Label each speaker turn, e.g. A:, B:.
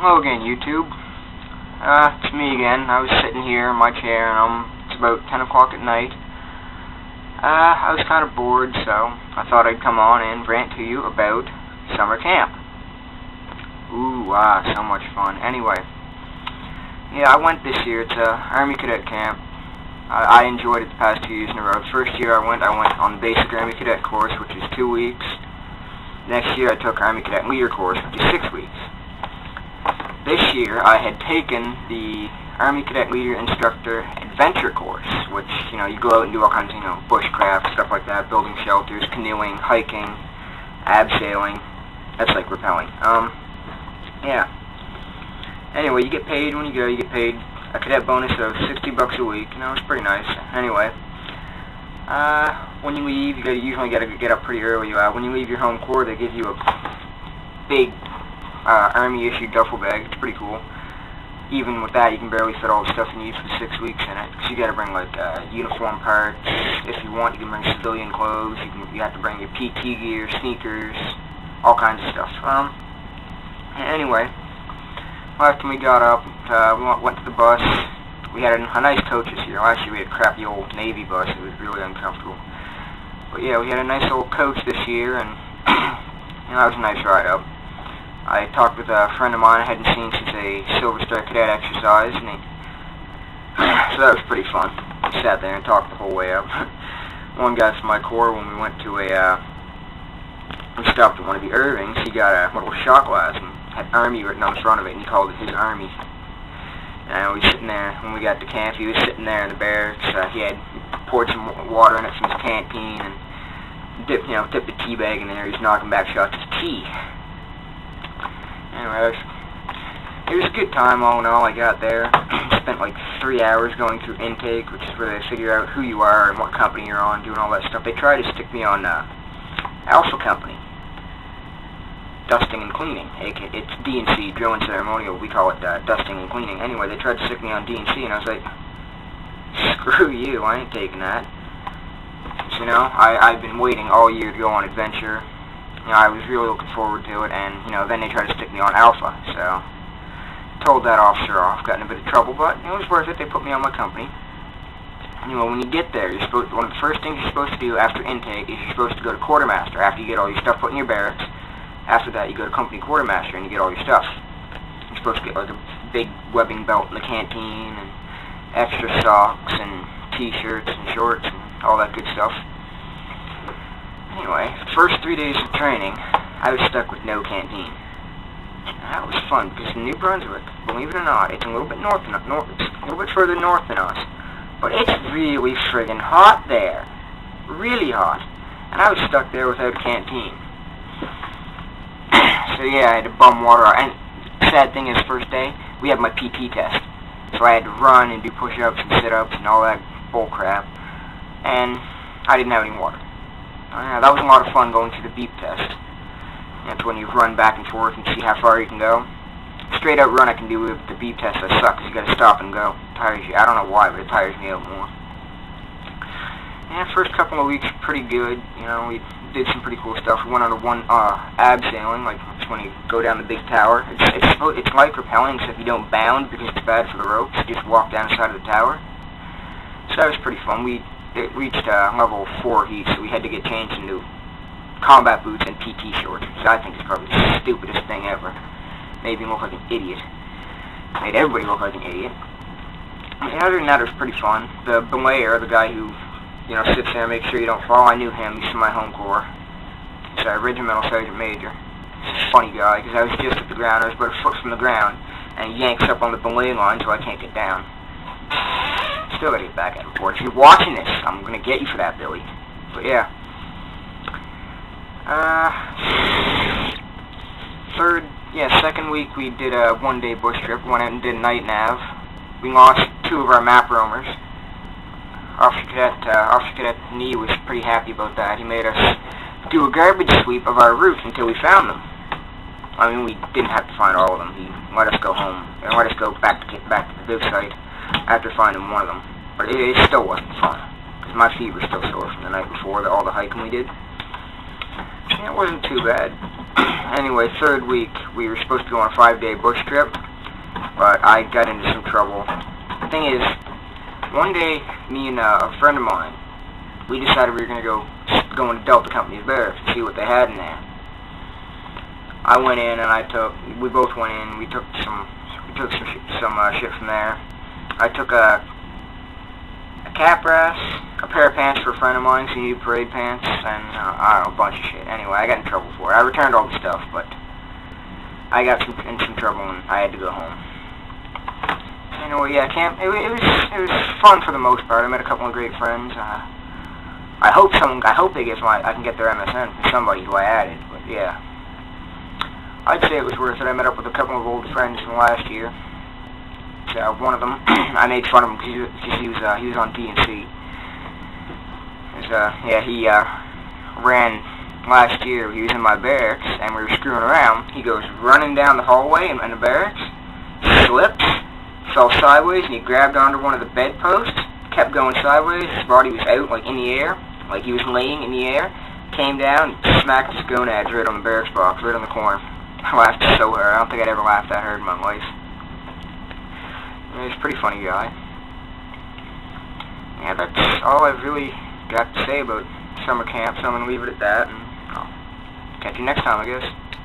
A: Hello again, YouTube. It's me again. I was sitting here in my chair, and it's about 10 o'clock at night. I was kind of bored, so I thought I'd come on and rant to you about summer camp. Ooh, so much fun. Anyway, yeah, I went this year. It's a Army Cadet camp. I enjoyed it the past 2 years in a row. The first year I went on the basic Army Cadet course, which is 2 weeks. Next year I took Army Cadet Leader course, which is 6 weeks. This year I had taken the Army Cadet Leader Instructor Adventure course, which, you go out and do all kinds of, bushcraft, stuff like that, building shelters, canoeing, hiking, abseiling. That's like rappelling. Yeah. Anyway, you get paid when you go. You get paid a cadet bonus of $60 a week. It's pretty nice. Anyway, when you leave, you usually got to get up pretty early. When you leave your home corps, they give you a big Army-issued duffel bag. It's pretty cool. Even with that, you can barely fit all the stuff you need for the 6 weeks in it. Because you got to bring uniform parts. If you want, you can bring civilian clothes. You have to bring your PT gear, sneakers, all kinds of stuff. Anyway, after we got up, we went to the bus. We had a nice coach this year. Last year we had a crappy old Navy bus. It was really uncomfortable. But yeah, we had a nice old coach this year, and that was a nice ride up. I talked with a friend of mine I hadn't seen since a Silver Star Cadet exercise, and so that was pretty fun. We sat there and talked the whole way up. One guy from my corps, when we went to we stopped at one of the Irvings, he got a little shot glass and had Army written on the front of it, and he called it his Army. And I was sitting there, when we got to camp, he was sitting there in the barracks. He had poured some water in it from his canteen, and dipped the tea bag in there. He was knocking back shots of tea. Anyway, it was a good time all in all. I got there, spent like 3 hours going through intake, which is where they figure out who you are and what company you're on, doing all that stuff. They tried to stick me on Alpha Company, dusting and cleaning. It's D&C, drill and ceremonial. We call it dusting and cleaning. Anyway, they tried to stick me on D&C, and I was like, screw you, I ain't taking that. So, I've been waiting all year to go on adventure. I was really looking forward to it, and, then they tried to stick me on Alpha, so told that officer off, got in a bit of trouble, but it was worth it. They put me on my company. When you get there, one of the first things you're supposed to do after intake is you're supposed to go to quartermaster after you get all your stuff put in your barracks. After that, you go to company quartermaster and you get all your stuff. You're supposed to get like a big webbing belt in the canteen and extra socks and t-shirts and shorts and all that good stuff. Anyway, the first 3 days of training, I was stuck with no canteen. And that was fun because in New Brunswick, believe it or not, it's a little bit a little bit further north than us, but it's really friggin' hot there, really hot. And I was stuck there without a canteen. So yeah, I had to bum water out. And sad thing is, first day, we had my PT test. So I had to run and do push-ups and sit-ups and all that bull crap. And I didn't have any water. That was a lot of fun going through the beep test. That's when you run back and forth and see how far you can go. Straight out run I can do with the beep test. That sucks. You gotta stop and go. It tires you. I don't know why, but it tires me out more. First couple of weeks pretty good. We did some pretty cool stuff. We went on one abseiling, like when you go down the big tower. It's like rappelling, except you don't bound because it's bad for the ropes. You just walk down the side of the tower. So that was pretty fun. It reached level 4 heat, so we had to get changed into combat boots and PT shorts, which I think is probably the stupidest thing ever. Made me look like an idiot. Made everybody look like an idiot. Other than that, it was pretty fun. The belayer, the guy who sits there and makes sure you don't fall, I knew him. He's from my home corps. He's a regimental sergeant major. He's a funny guy, because I was just at the ground. I was about a foot from the ground, and he yanks up on the belay line so I can't get down. Still gotta get back at him for it. If you're watching this, I'm gonna get you for that, Billy. But yeah. Second week we did a one-day bush trip. We went out and did a night nav. We lost 2 of our map roamers. Officer Cadet Nee was pretty happy about that. He made us do a garbage sweep of our route until we found them. I mean, we didn't have to find all of them. He let us go home and let us go back to the Viv site after finding one of them. But it still wasn't fun because my feet were still sore from the night before, all the hiking we did. It wasn't too bad. Anyway, third week, we were supposed to go on a 5-day bush trip, but I got into some trouble. The thing is, one day, me and a friend of mine, we decided we were going to go into Delta Company's barracks to see what they had in there. I went in and we both went in, we took some shit from there. I took a cap brass, a pair of pants for a friend of mine, some new parade pants, and I don't know, a bunch of shit. Anyway, I got in trouble for it. I returned all the stuff, but I got in some trouble and I had to go home. Anyway, yeah, camp. It was fun for the most part. I met a couple of great friends. I hope I can get their MSN from somebody who I added. But yeah, I'd say it was worth it. I met up with a couple of old friends from last year. One of them, I made fun of him because he was on D&C. He ran last year. He was in my barracks, and we were screwing around. He goes running down the hallway in the barracks, slipped, fell sideways, and he grabbed onto one of the bedposts, kept going sideways. His body was out, like in the air, like he was laying in the air, came down, and smacked his gonads right on the barracks box, right on the corner. I laughed so hard. I don't think I'd ever laughed that hard in my life. He's a pretty funny guy. Yeah, that's all I've really got to say about summer camp, so I'm going to leave it at that, and I'll catch you next time, I guess.